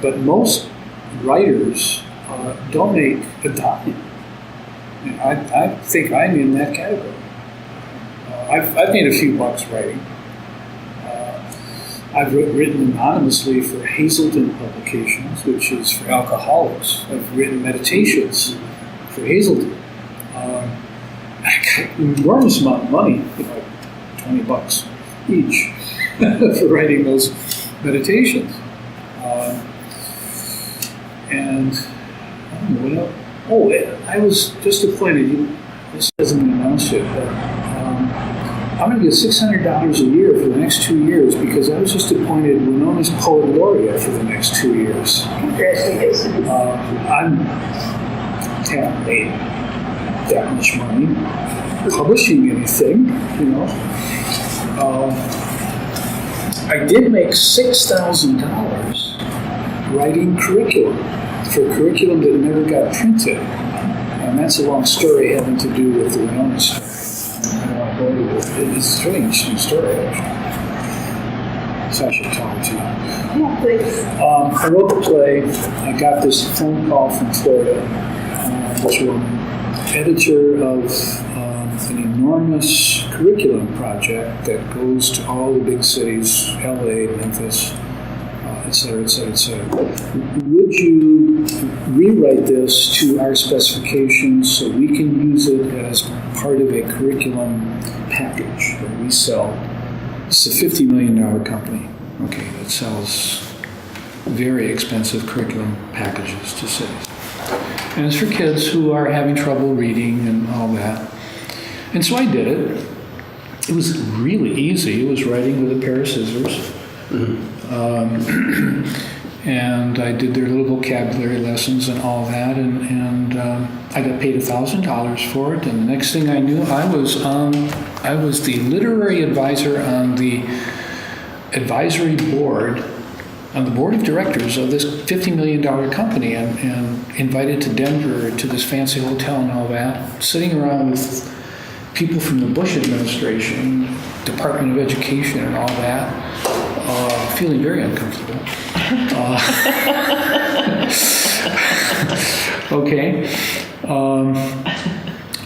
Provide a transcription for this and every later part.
But most writers don't make a dime. I think I'm in that category. I've made a few bucks writing. I've written anonymously for Hazelden Publications, which is for alcoholics. I've written meditations for Hazelden. I got an enormous amount of money, $20 each, for writing those meditations. And I don't know what else. Oh, I was just appointed. This hasn't been announced yet, but I'm going to get $600 a year for the next 2 years because I was just appointed Winona's Poet Laureate for the next 2 years. Congratulations. I haven't made that much money publishing anything, I did make $6,000 writing curriculum for curriculum that never got printed. And that's a long story having to do with the Winona story. I don't want to go into it. It's a really interesting story, actually. So I should tell it to you. Yeah, please. I wrote the play. I got this phone call from Florida. This woman, editor of an enormous curriculum project that goes to all the big cities, LA, Memphis, et cetera, et cetera, et cetera. Would you rewrite this to our specifications so we can use it as part of a curriculum package that we sell? It's a $50 million company, okay, that sells very expensive curriculum packages to cities. And it's for kids who are having trouble reading and all that. And so I did it. It was really easy. It was writing with a pair of scissors. And I did their little vocabulary lessons and all that. And I got paid $1,000 for it. And the next thing I knew, I was the literary advisor on the advisory board, on the board of directors of this $50 million company, and invited to Denver to this fancy hotel and all that, sitting around with people from the Bush administration, Department of Education and all that, feeling very uncomfortable. Okay.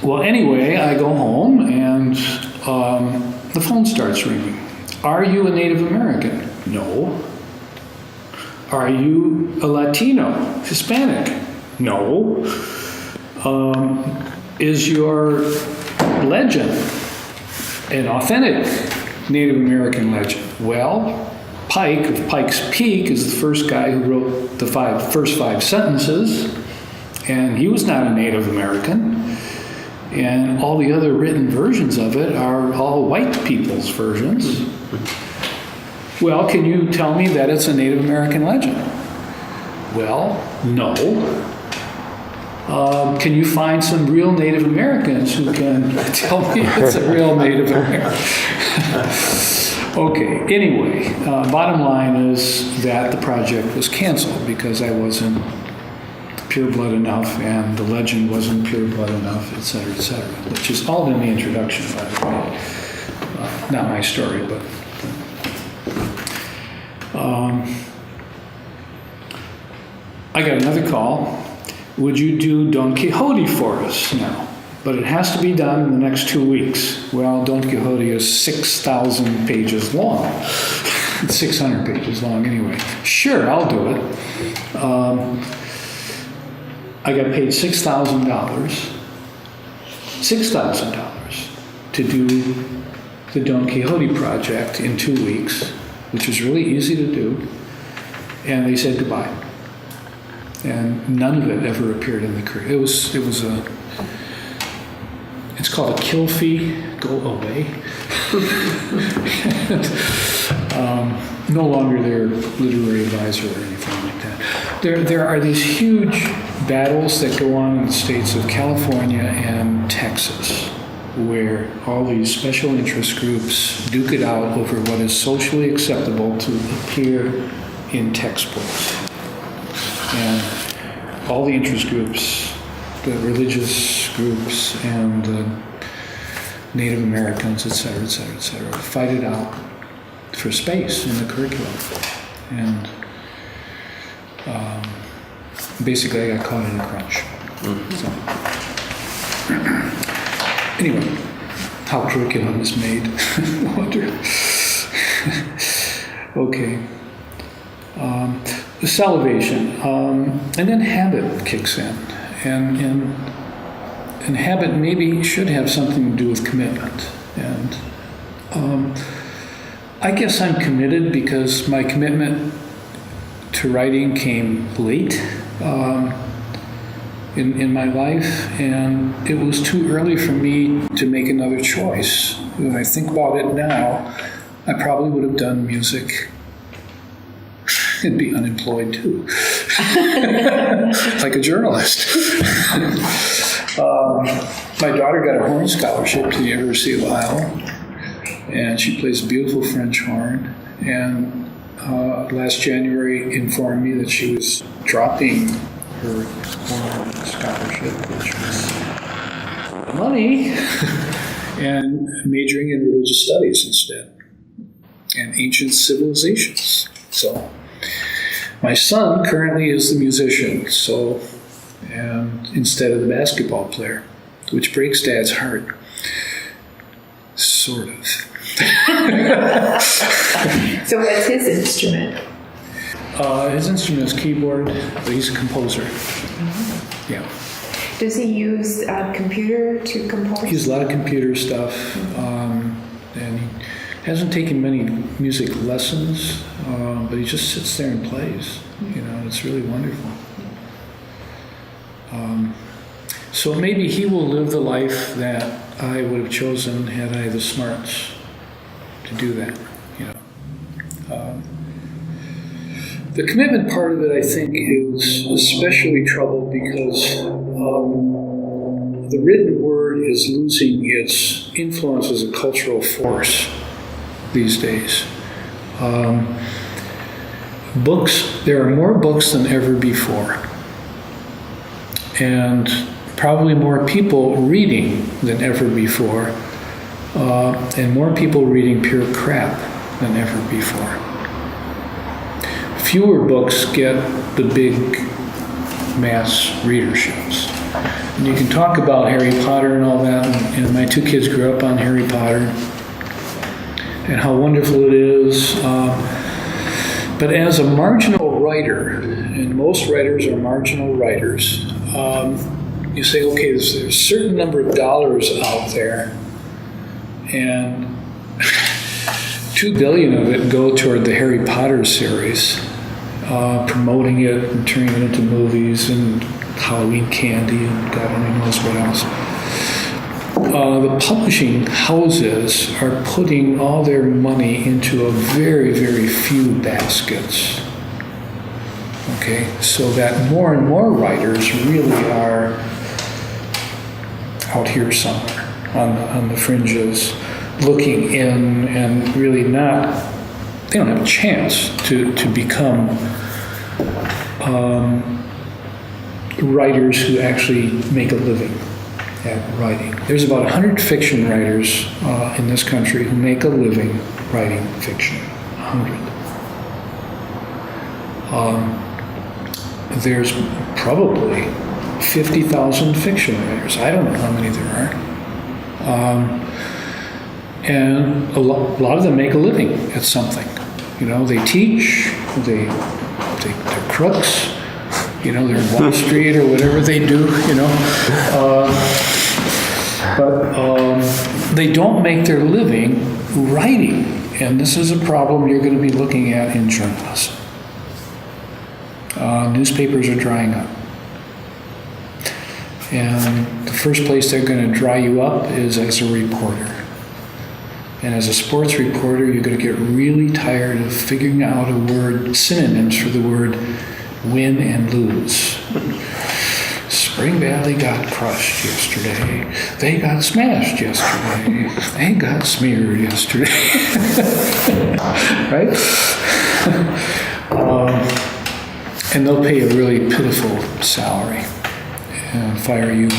Well, anyway, I go home and the phone starts ringing. Are you a Native American? No. Are you a Latino, Hispanic? No. Is your legend an authentic Native American legend? Well, Pike of Pike's Peak is the first guy who wrote the first five sentences, and he was not a Native American. And all the other written versions of it are all white people's versions. Well, can you tell me that it's a Native American legend? Well, no. Can you find some real Native Americans who can tell me it's a real Native American? Okay, anyway, bottom line is that the project was canceled because I wasn't pure blood enough and the legend wasn't pure blood enough, et cetera, which is all in the introduction, by the way. Not my story, but... I got another call. Would you do Don Quixote for us now? But it has to be done in the next 2 weeks. Well, Don Quixote is 6,000 pages long. It's 600 pages long anyway. Sure, I'll do it. I got paid $6,000 to do the Don Quixote project in 2 weeks, which was really easy to do. And they said goodbye. And none of it ever appeared in the curriculum. It's called a kill fee, go away. No longer their literary advisor or anything like that. There are these huge battles that go on in the states of California and Texas, where all these special interest groups duke it out over what is socially acceptable to appear in textbooks. And all the interest groups, the religious groups, and Native Americans, et cetera, fight it out for space in the curriculum. And basically I got caught in a crunch. So, anyway, how curriculum is made. I wonder. Okay. Salivation. And then habit kicks in. And habit maybe should have something to do with commitment. And I guess I'm committed because my commitment to writing came late in my life, and it was too early for me to make another choice. When I think about it now, I probably would have done music and be unemployed too, like a journalist. My daughter got a horn scholarship to the University of Iowa, and she plays beautiful French horn. And last January informed me that she was dropping her horn scholarship, which was money, and majoring in religious studies instead, and ancient civilizations. So my son currently is the musician, and instead of the basketball player, which breaks Dad's heart. Sort of. So what's his instrument? His instrument is keyboard, but he's a composer. Mm-hmm. Yeah. Does he use a computer to compose? He uses a lot of computer stuff, and he hasn't taken many music lessons, but he just sits there and plays. It's really wonderful. So maybe he will live the life that I would have chosen had I the smarts to do that. The commitment part of it, I think, is especially troubled because the written word is losing its influence as a cultural force these days. Books, there are more books than ever before. And probably more people reading than ever before. And more people reading pure crap than ever before. Fewer books get the big mass readerships. And you can talk about Harry Potter and all that, and my two kids grew up on Harry Potter and how wonderful it is. But as a marginal writer, and most writers are marginal writers, you say, okay, there's a certain number of dollars out there, and $2 billion of it go toward the Harry Potter series, promoting it and turning it into movies and Halloween candy and God only knows what else. The publishing houses are putting all their money into a very, very few baskets. Okay, so that more and more writers really are out here somewhere on the fringes, looking in and really they don't have a chance to become writers who actually make a living at writing. There's about 100 fiction writers in this country who make a living writing fiction. 100. There's probably 50,000 fiction writers. I don't know how many there are. And a lot of them make a living at something. They teach, they're crooks, they're in Wall Street or whatever they do, but they don't make their living writing. And this is a problem you're going to be looking at in journalism. Newspapers are drying up. And the first place they're going to dry you up is as a reporter. And as a sports reporter, you're going to get really tired of figuring out synonyms for the word win and lose. Spring Valley got crushed yesterday. They got smashed yesterday. They got smeared yesterday. Right? And they'll pay a really pitiful salary and fire you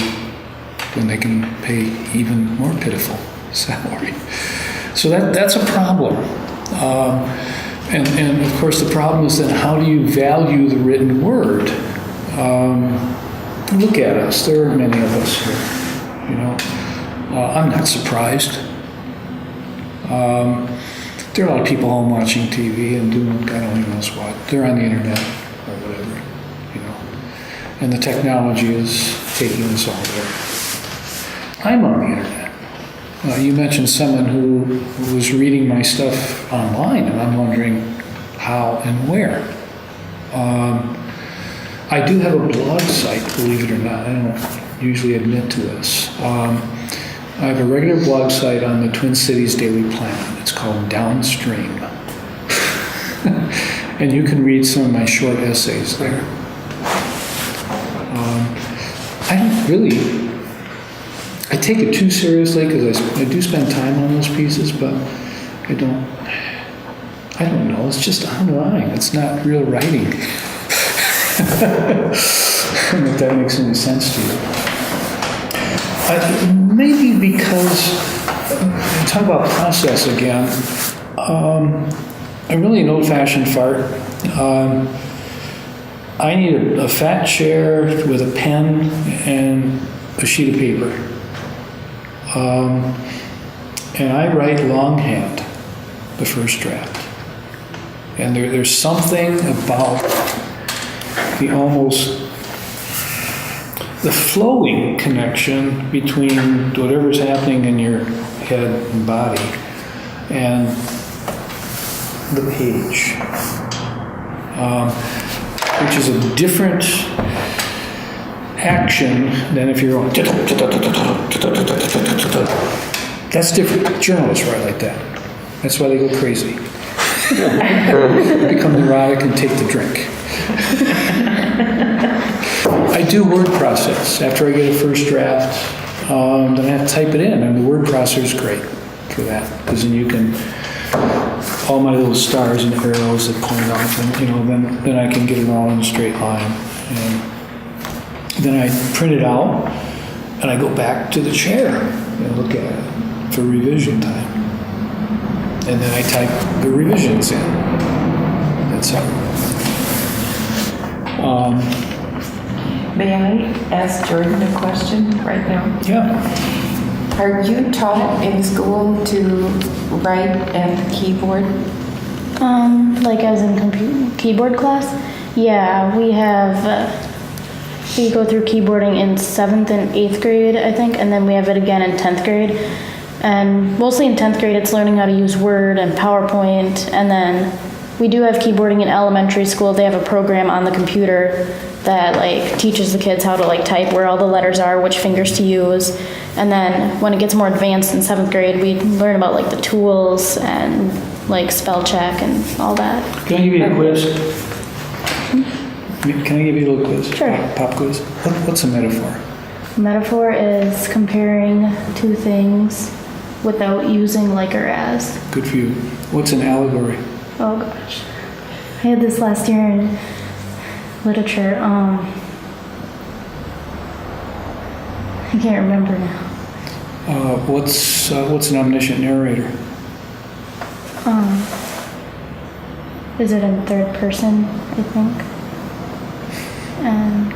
when they can pay even more pitiful salary. So that's a problem. And of course the problem is then how do you value the written word? Look at us. There are many of us here. You know, I'm not surprised. There are a lot of people home watching TV and doing God only knows what. They're on the internet or whatever, you know. And the technology is taking us all there. I'm on the internet. You mentioned someone who was reading my stuff online, and I'm wondering how and where. I do have a blog site, believe it or not. I don't usually admit to this. I have a regular blog site on the Twin Cities Daily Planet. It's called Downstream. And you can read some of my short essays there. I don't really, I take it too seriously because I do spend time on those pieces, but I don't know, it's just online. It's not real writing. I don't know if that makes any sense to you. Maybe because, talk about process again, I'm really an old-fashioned fart. I need a fat chair with a pen and a sheet of paper. And I write longhand, the first draft. And there's something about the flowing connection between whatever's happening in your head and body and the page, which is a different action than if you're going. That's different. Journalists write like that. That's why they go crazy. Become neurotic and take the drink. I do word process. After I get a first draft, then I have to type it in, and the word processor is great for that, because then you can, all my little stars and arrows that point off, and then I can get it all in a straight line. And then I print it out, and I go back to the chair and look at it for revision time. And then I type the revisions in. That's how. May I ask Jordan a question right now? Yeah. Are you taught in school to write at the keyboard? Like as in keyboard class? Yeah, we have, we go through keyboarding in 7th and 8th grade, I think, and then we have it again in 10th grade. And mostly in 10th grade, it's learning how to use Word and PowerPoint, and then we do have keyboarding in elementary school. They have a program on the computer that like teaches the kids how to like type, where all the letters are, which fingers to use. And then when it gets more advanced in 7th grade, we learn about like the tools and like spell check and all that. Can I give you a quiz? Can I give you a little quiz? Sure. Pop quiz. What's a metaphor? A metaphor is comparing two things without using like or as. Good for you. What's an allegory? Oh gosh. I had this last year in literature. I can't remember now. What's an omniscient narrator? Is it in third person, I think? And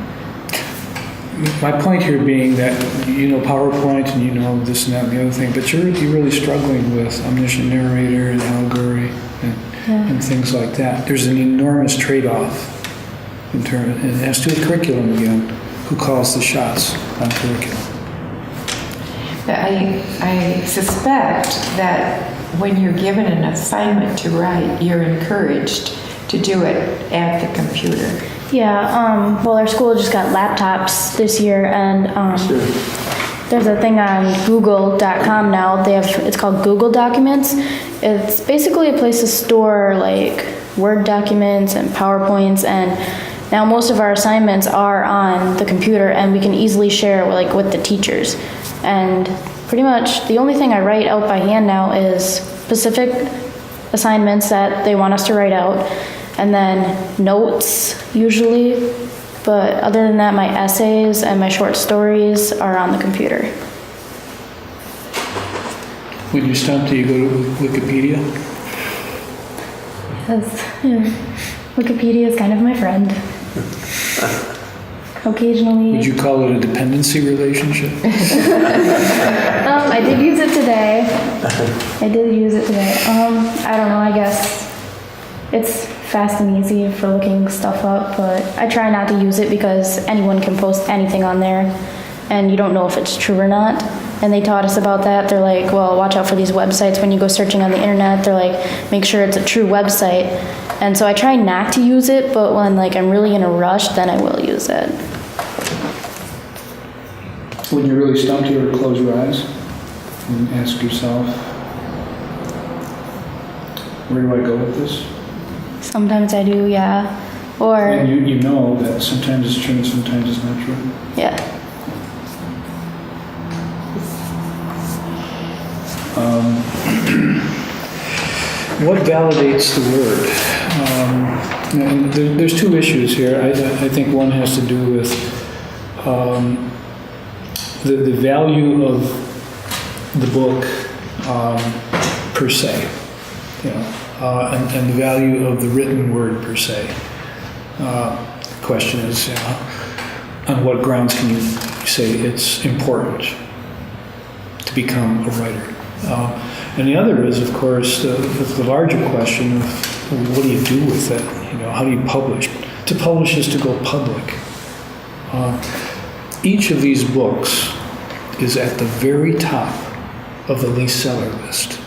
my point here being that you know PowerPoint and you know this and that and the other thing, but you're really struggling with omniscient narrator and allegory and things like that. There's an enormous trade-off in terms, and it has to do with curriculum again. Who calls the shots on curriculum? I suspect that when you're given an assignment to write, you're encouraged to do it at the computer. yeah, well, our school just got laptops this year, and there's a thing on Google.com now. It's called Google Documents. It's basically a place to store like Word documents and PowerPoints, and now most of our assignments are on the computer, and we can easily share like with the teachers. And pretty much the only thing I write out by hand now is specific assignments that they want us to write out, and then notes usually. But other than that, my essays and my short stories are on the computer. When you stop, do you go to Wikipedia? Wikipedia is kind of my friend. occasionally. Would you call it a dependency relationship? I did use it today. I don't know, I guess it's fast and easy for looking stuff up, but I try not to use it because anyone can post anything on there and you don't know if it's true or not. And they taught us about that. They're like, well, watch out for these websites when you go searching on the internet. They're like, make sure it's a true website. And so I try not to use it, but when like I'm really in a rush, then I will use it. When you're really stumped, you ever close your eyes and ask yourself, where do I go with this? Sometimes I do, yeah. Or, And you know that sometimes it's true and sometimes it's not true. yeah. What validates the word? And there's two issues here. I think one has to do with the value of the book per se, and the value of the written word per se. The question is, on what grounds can you say it's important to become a writer? And the other is, of course, the larger question of what do you do with it? How do you publish? To publish is to go public. Each of these books is at the very top of the least seller list.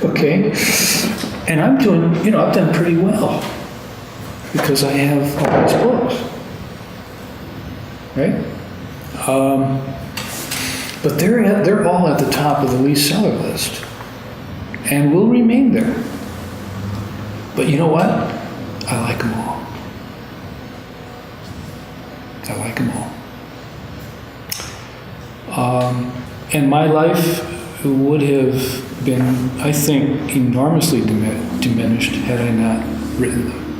Okay? And I've done pretty well because I have all these books. Right? But they're all at the top of the least seller list and will remain there. But you know what? I like them all. I like them all. And my life would have been, I think, enormously diminished had I not written them.